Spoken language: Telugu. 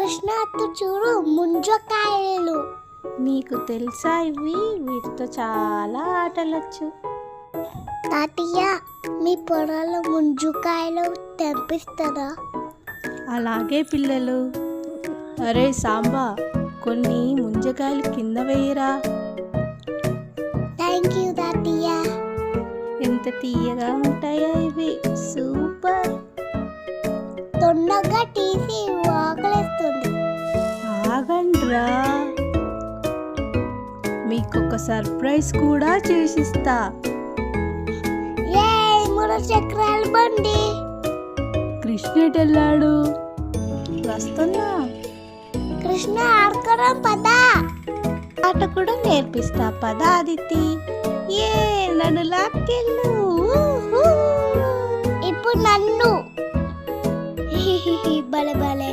కృష్ణ అత్తు చూడు ముంజకాయలు. నీకు తెలుసా వీటితో చాలా ఆటలొచ్చు. తాతయ్య మీ పొలాల్లో ముంజకాయలు తెంపిస్తారా? అలాగే పిల్లలు. అరే సాంబా, కొన్ని ముంజకాయలు కింద వేయరా. థ్యాంక్ యూ తాతయ్య. ఎంత తీయగా ఉంటాయో ఇవి, సూపర్. తొందరగా తీసి ఆకలిస్తుంది. ఆగండ్రా, మీకొక సర్ప్రైజ్ కూడా చేసిస్తా. ఏ 3 చక్రాల బండి. కృష్ణుడెళ్ళాడు. వస్తున్నా. కృష్ణ ఆడుకోవడం పదా. ఆట కూడా నేర్పిస్తా పదా ఆదిత్య. నన్ను లాక్కెళ్ళు. ఇప్పుడు నన్ను. బలే బలే.